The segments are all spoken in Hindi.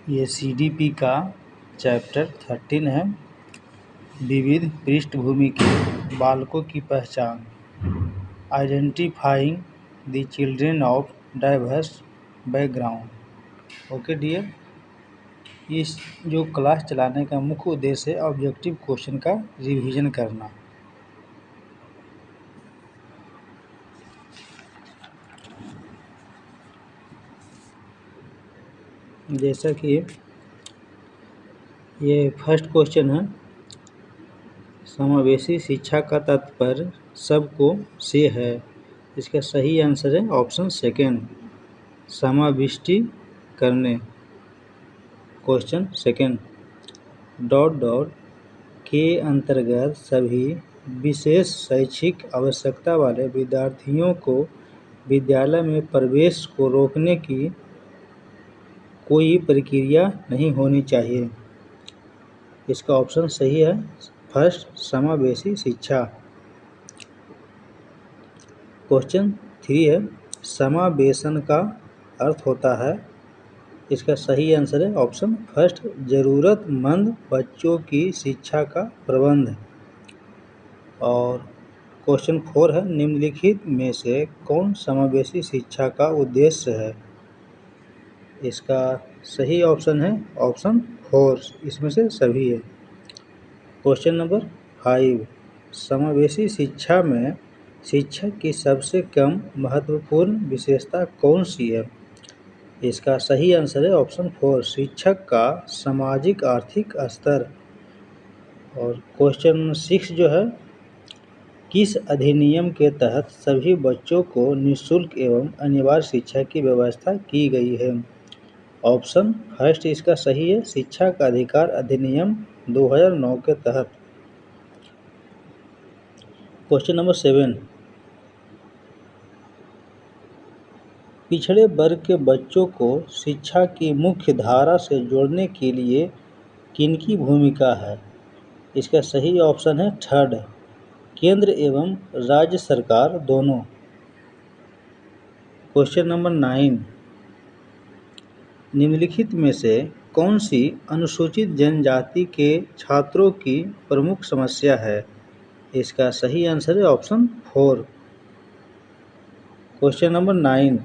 ये CDP का चैप्टर 13 है, विविध पृष्ठभूमि के बालकों की पहचान, identifying the children of diverse background. Okay dear, इस जो क्लास चलाने का मुख्य उद्देश्य है ऑब्जेक्टिव क्वेश्चन का रिवीजन करना। जैसा कि ये फर्स्ट क्वेश्चन है, समावेशी शिक्षा का तात्पर्य सबको से है। इसका सही आंसर है ऑप्शन सेकेंड, समाविष्टि करने। क्वेश्चन सेकेंड, डॉट डॉट के अंतर्गत सभी विशेष शैक्षिक आवश्यकता वाले विद्यार्थियों को विद्यालय में प्रवेश को रोकने की कोई प्रक्रिया नहीं होनी चाहिए। इसका ऑप्शन सही है फर्स्ट, समावेशी शिक्षा। क्वेश्चन 3 है, समावेशन का अर्थ होता है। इसका सही आंसर है ऑप्शन फर्स्ट, ज़रूरतमंद बच्चों की शिक्षा का प्रबंध। और क्वेश्चन 4 है, निम्नलिखित में से कौन समावेशी शिक्षा का उद्देश्य है। इसका सही ऑप्शन है ऑप्शन 4, इसमें से सभी है। क्वेश्चन नंबर 5, समावेशी शिक्षा में शिक्षक की सबसे कम महत्वपूर्ण विशेषता कौन सी है। इसका सही आंसर है ऑप्शन 4, शिक्षक का सामाजिक आर्थिक स्तर। और क्वेश्चन 6 जो है, किस अधिनियम के तहत सभी बच्चों को निःशुल्क एवं अनिवार्य शिक्षा की व्यवस्था की गई है। ऑप्शन फर्स्ट इसका सही है, शिक्षा का अधिकार अधिनियम 2009 के तहत। क्वेश्चन नंबर 7, पिछड़े वर्ग के बच्चों को शिक्षा की मुख्य धारा से जोड़ने के लिए किनकी भूमिका है। इसका सही ऑप्शन है थर्ड, केंद्र एवं राज्य सरकार दोनों। क्वेश्चन नंबर 9, निम्नलिखित में से कौन सी अनुसूचित जनजाति के छात्रों की प्रमुख समस्या है। इसका सही आंसर है ऑप्शन 4। क्वेश्चन नंबर 9,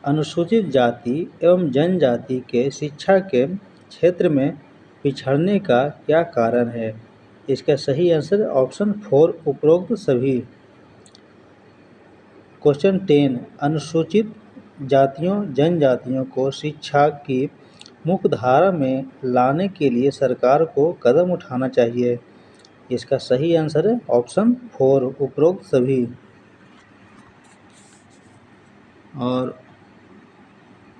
अनुसूचित जाति एवं जनजाति के शिक्षा के क्षेत्र में पिछड़ने का क्या कारण है। इसका सही आंसर ऑप्शन 4, उपरोक्त सभी। क्वेश्चन 10, अनुसूचित जातियों जनजातियों को शिक्षा की मुख्य धारा में लाने के लिए सरकार को कदम उठाना चाहिए। इसका सही आंसर है ऑप्शन 4, उपरोक्त सभी। और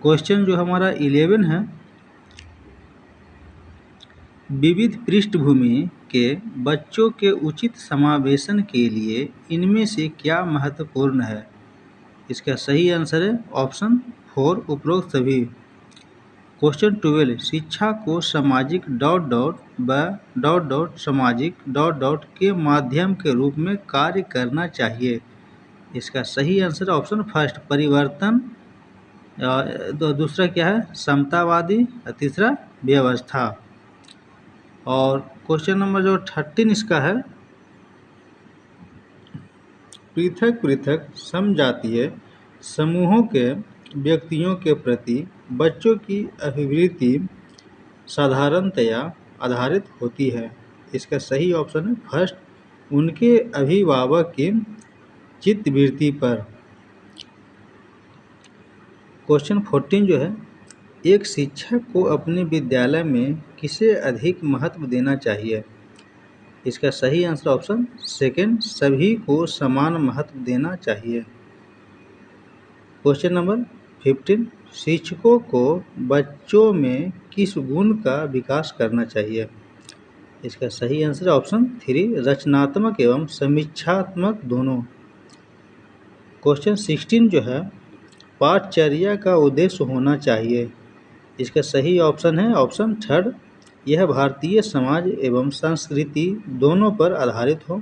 क्वेश्चन जो हमारा 11 है, विविध पृष्ठभूमि के बच्चों के उचित समावेशन के लिए इनमें से क्या महत्वपूर्ण है। इसका सही आंसर है ऑप्शन 4, उपरोक्त सभी। क्वेश्चन 12, शिक्षा को सामाजिक डॉट डॉट व डॉट डॉट सामाजिक डॉट डॉट के माध्यम के रूप में कार्य करना चाहिए। इसका सही आंसर ऑप्शन फर्स्ट, परिवर्तन। दूसरा क्या है, समतावादी। तीसरा व्यवस्था। और क्वेश्चन नंबर जो 13 इसका है, पृथक पृथक समजातीय समूहों के व्यक्तियों के प्रति बच्चों की अभिवृत्ति साधारणतया आधारित होती है। इसका सही ऑप्शन है फर्स्ट, उनके अभिभावक की चित्तवृत्ति पर। क्वेश्चन 14 जो है, एक शिक्षक को अपने विद्यालय में किसे अधिक महत्व देना चाहिए। इसका सही आंसर ऑप्शन सेकेंड, सभी को समान महत्व देना चाहिए। क्वेश्चन नंबर 15, शिक्षकों को बच्चों में किस गुण का विकास करना चाहिए। इसका सही आंसर ऑप्शन 3, रचनात्मक एवं समीक्षात्मक दोनों। क्वेश्चन 16 जो है, पाठचर्या का उद्देश्य होना चाहिए। इसका सही ऑप्शन है ऑप्शन थर्ड, यह भारतीय समाज एवं संस्कृति दोनों पर आधारित हो।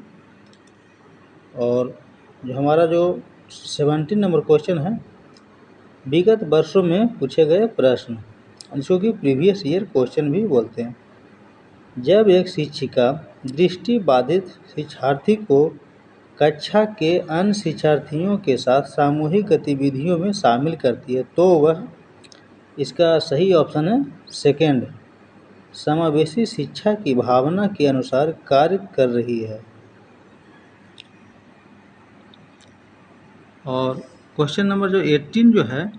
और जो हमारा जो 17 नंबर क्वेश्चन है, विगत वर्षों में पूछे गए प्रश्न। जिसको कि प्रीवियस ईयर क्वेश्चन भी बोलते हैं। जब एक शिक्षिका दृष्टिबाधित शिक्षार्थी को कक्षा के अन्य शिक्षार्थियों के साथ सामूहिक गतिविधियों में शामिल करती है तो वह, इसका सही ऑप्शन है सेकेंड, समावेशी शिक्षा की भावना के अनुसार कार्य कर रही है। और क्वेश्चन नंबर जो 18 जो है,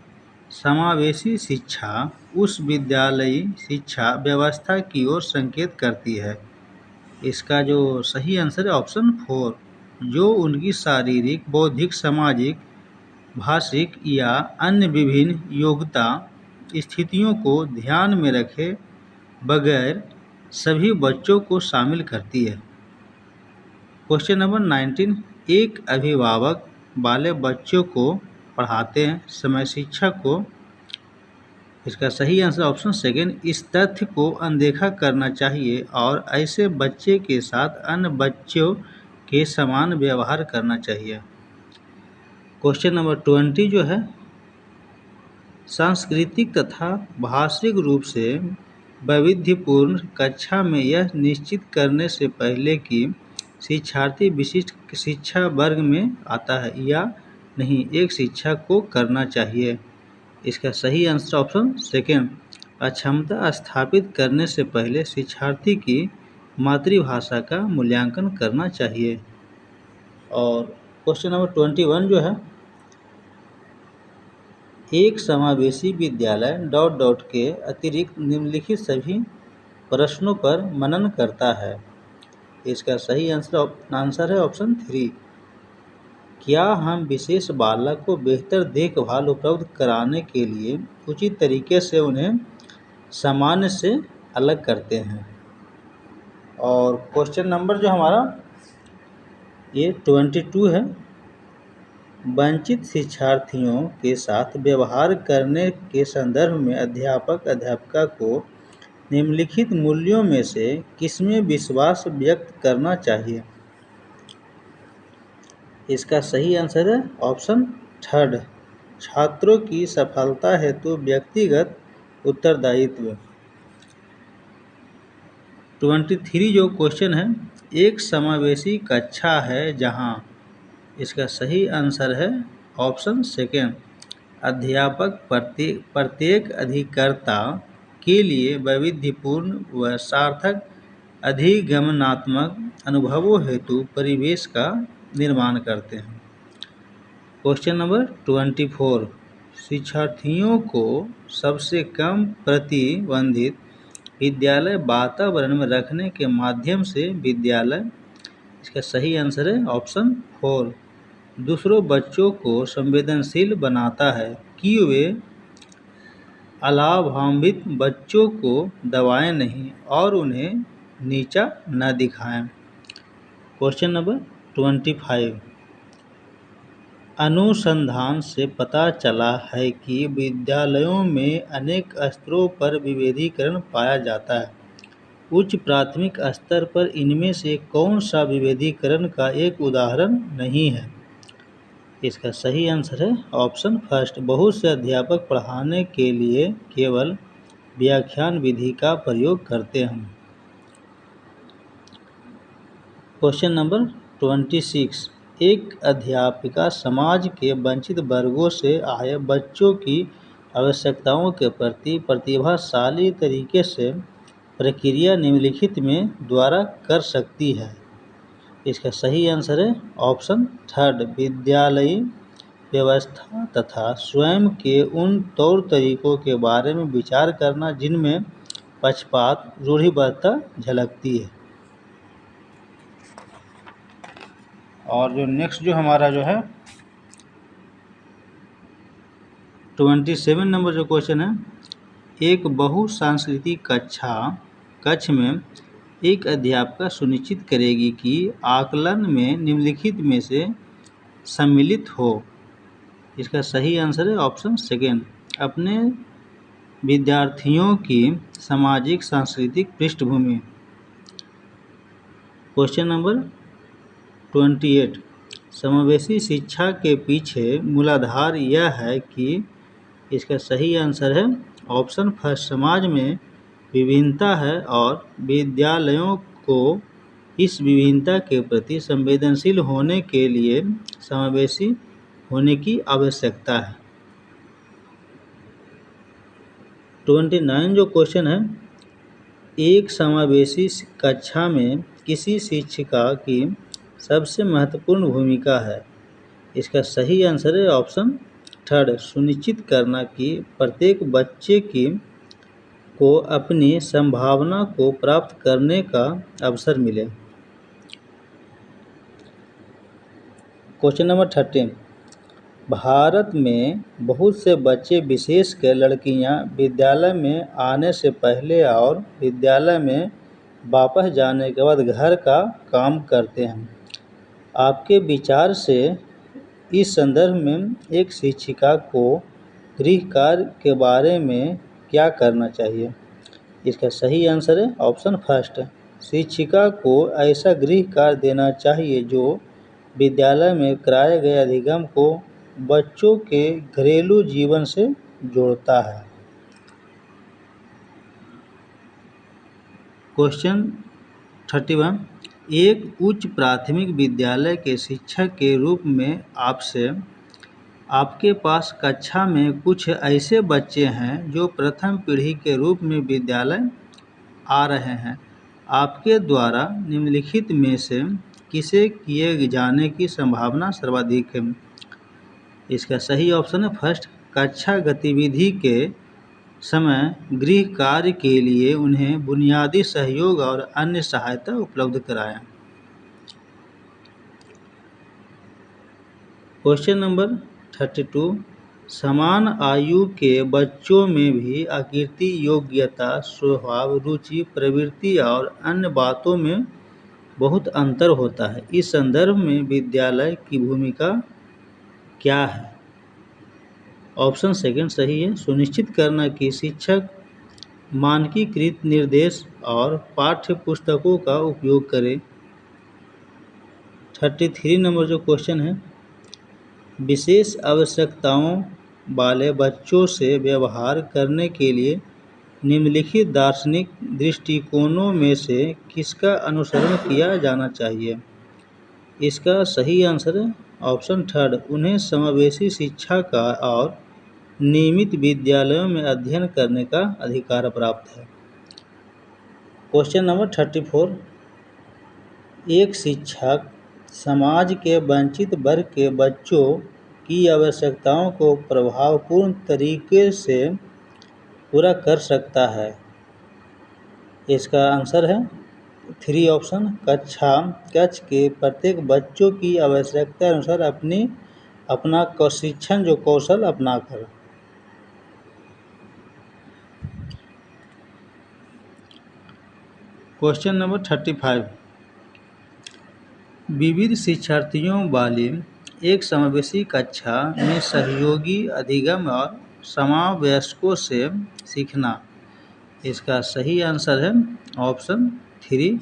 समावेशी शिक्षा उस विद्यालयी शिक्षा व्यवस्था की ओर संकेत करती है। इसका जो सही आंसर है ऑप्शन 4, जो उनकी शारीरिक, बौद्धिक, सामाजिक, भाषिक या अन्य विभिन्न योग्यता स्थितियों को ध्यान में रखे बगैर सभी बच्चों को शामिल करती है। क्वेश्चन नंबर 19, एक अभिभावक वाले बच्चों को पढ़ाते समय शिक्षक को, इसका सही आंसर ऑप्शन सेकेंड, इस तथ्य को अनदेखा करना चाहिए और ऐसे बच्चे के साथ अन्य बच्चों के समान व्यवहार करना चाहिए। क्वेश्चन नंबर 20 जो है, सांस्कृतिक तथा भाषिक रूप से वैविध्यपूर्ण कक्षा में यह निश्चित करने से पहले कि शिक्षार्थी विशिष्ट शिक्षा वर्ग में आता है या नहीं, एक शिक्षक को करना चाहिए। इसका सही आंसर ऑप्शन सेकेंड, अक्षमता स्थापित करने से पहले शिक्षार्थी की मातृभाषा का मूल्यांकन करना चाहिए। और क्वेश्चन नंबर 21 जो है, एक समावेशी विद्यालय ... के अतिरिक्त निम्नलिखित सभी प्रश्नों पर मनन करता है। इसका सही आंसर है ऑप्शन 3, क्या हम विशेष बालक को बेहतर देखभाल उपलब्ध कराने के लिए उचित तरीके से उन्हें सामान्य से अलग करते हैं। और क्वेश्चन नंबर जो हमारा ये 22 है, वंचित शिक्षार्थियों के साथ व्यवहार करने के संदर्भ में अध्यापक अध्यापिका को निम्नलिखित मूल्यों में से किसमें विश्वास व्यक्त करना चाहिए। इसका सही आंसर है ऑप्शन थर्ड, छात्रों की सफलता हेतु व्यक्तिगत उत्तरदायित्व। 23 जो क्वेश्चन है, एक समावेशी कक्षा है जहां, इसका सही आंसर है ऑप्शन सेकेंड, अध्यापक प्रत्येक अधिकर्ता के लिए वैविध्यपूर्ण व सार्थक अधिगमनात्मक अनुभवों हेतु परिवेश का निर्माण करते हैं। क्वेश्चन नंबर 24, शिक्षार्थियों को सबसे कम प्रतिबंधित विद्यालय वातावरण में रखने के माध्यम से विद्यालय, इसका सही आंसर है ऑप्शन 4, दूसरों बच्चों को संवेदनशील बनाता है कि वे अलाभान्वित बच्चों को दबाएं नहीं और उन्हें नीचा न दिखाएं। क्वेश्चन नंबर 25, अनुसंधान से पता चला है कि विद्यालयों में अनेक स्तरों पर विभेदीकरण पाया जाता है। उच्च प्राथमिक स्तर पर इनमें से कौन सा विभेदीकरण का एक उदाहरण नहीं है। इसका सही आंसर है ऑप्शन फर्स्ट, बहुत से अध्यापक पढ़ाने के लिए केवल व्याख्यान विधि का प्रयोग करते हैं। क्वेश्चन नंबर 26, एक अध्यापिका समाज के वंचित वर्गों से आए बच्चों की आवश्यकताओं के प्रति प्रतिभाशाली तरीके से प्रक्रिया निम्नलिखित में द्वारा कर सकती है। इसका सही आंसर है ऑप्शन थर्ड, विद्यालयी व्यवस्था तथा स्वयं के उन तौर तरीकों के बारे में विचार करना जिनमें पक्षपात, रूढ़िबद्धता झलकती है। और जो नेक्स्ट जो हमारा जो है 27 नंबर जो क्वेश्चन है, एक बहुसांस्कृतिक कक्ष में एक अध्यापिका सुनिश्चित करेगी कि आकलन में निम्नलिखित में से सम्मिलित हो। इसका सही आंसर है ऑप्शन सेकेंड, अपने विद्यार्थियों की सामाजिक सांस्कृतिक पृष्ठभूमि। क्वेश्चन नंबर 28, समावेशी शिक्षा के पीछे मूलाधार यह है कि, इसका सही आंसर है ऑप्शन फर्स्ट समाज में विभिन्नता है और विद्यालयों को इस विभिन्नता के प्रति संवेदनशील होने के लिए समावेशी होने की आवश्यकता है। 29 जो क्वेश्चन है, एक समावेशी कक्षा में किसी शिक्षिका की सबसे महत्वपूर्ण भूमिका है। इसका सही आंसर है ऑप्शन थर्ड, सुनिश्चित करना कि प्रत्येक बच्चे को अपनी संभावना को प्राप्त करने का अवसर मिले। क्वेश्चन नंबर 13, भारत में बहुत से बच्चे विशेषकर लड़कियां विद्यालय में आने से पहले और विद्यालय में वापस जाने के बाद घर का काम करते हैं। आपके विचार से इस संदर्भ में एक शिक्षिका को गृह कार्य के बारे में क्या करना चाहिए? इसका सही आंसर है ऑप्शन फर्स्ट, शिक्षिका को ऐसा गृह कार्य देना चाहिए जो विद्यालय में कराए गए अधिगम को बच्चों के घरेलू जीवन से जोड़ता है। क्वेश्चन 31, एक उच्च प्राथमिक विद्यालय के शिक्षक के रूप में आपके पास कक्षा में कुछ ऐसे बच्चे हैं जो प्रथम पीढ़ी के रूप में विद्यालय आ रहे हैं। आपके द्वारा निम्नलिखित में से किसे किए जाने की संभावना सर्वाधिक है? इसका सही ऑप्शन है फर्स्ट, कक्षा गतिविधि के समय गृह कार्य के लिए उन्हें बुनियादी सहयोग और अन्य सहायता उपलब्ध कराएं। क्वेश्चन नंबर 32, समान आयु के बच्चों में भी आकृति, योग्यता, स्वभाव, रुचि, प्रवृत्ति और अन्य बातों में बहुत अंतर होता है। इस संदर्भ में विद्यालय की भूमिका क्या है? ऑप्शन सेकंड सही है, सुनिश्चित करना कि शिक्षक मानकीकृत निर्देश और पाठ्य पुस्तकों का उपयोग करें। 33 नंबर जो क्वेश्चन है, विशेष आवश्यकताओं वाले बच्चों से व्यवहार करने के लिए निम्नलिखित दार्शनिक दृष्टिकोणों में से किसका अनुसरण किया जाना चाहिए? इसका सही आंसर है ऑप्शन थर्ड, उन्हें समावेशी शिक्षा का और नियमित विद्यालयों में अध्ययन करने का अधिकार प्राप्त है। क्वेश्चन नंबर 34, एक शिक्षक समाज के वंचित वर्ग के बच्चों की आवश्यकताओं को प्रभावपूर्ण तरीके से पूरा कर सकता है। इसका आंसर है 3 ऑप्शन, कक्ष के प्रत्येक बच्चों की आवश्यकता अनुसार अपना शिक्षण जो कौशल अपनाकर। क्वेश्चन नंबर 35, विविध शिक्षार्थियों वाली एक समावेशी कक्षा में सहयोगी अधिगम और समवयस्कों से सीखना। इसका सही आंसर है ऑप्शन 3,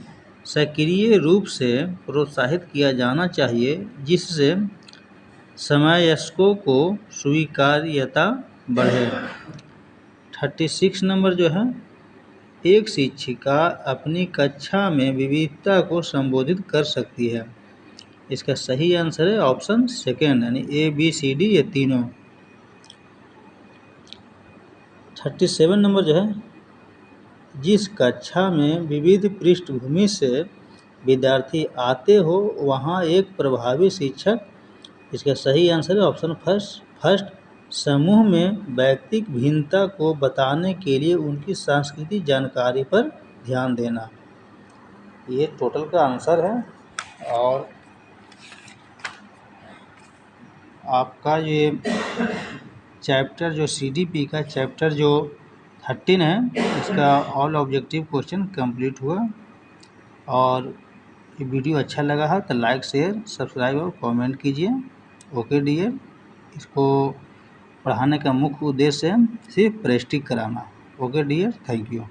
सक्रिय रूप से प्रोत्साहित किया जाना चाहिए जिससे समवयस्कों को स्वीकार्यता बढ़े। 36 नंबर जो है, एक शिक्षिका अपनी कक्षा में विविधता को संबोधित कर सकती है। इसका सही आंसर है ऑप्शन सेकेंड, यानी ABCD ये तीनों। 37 नंबर जो है, जिस कक्षा में विविध पृष्ठभूमि से विद्यार्थी आते हो वहाँ एक प्रभावी शिक्षक। इसका सही आंसर है ऑप्शन फर्स्ट, समूह में व्यक्तिगत भिन्नता को बताने के लिए उनकी सांस्कृतिक जानकारी पर ध्यान देना। ये टोटल का आंसर है। और आपका ये चैप्टर जो CDP का चैप्टर जो 13 है इसका ऑल ऑब्जेक्टिव क्वेश्चन कंप्लीट हुआ। और ये वीडियो अच्छा लगा है तो लाइक, शेयर, सब्सक्राइब और कमेंट कीजिए। ओके डियर, इसको पढ़ाने का मुख्य उद्देश्य है सिर्फ प्रैक्टिस कराना। Okay dear, thank you.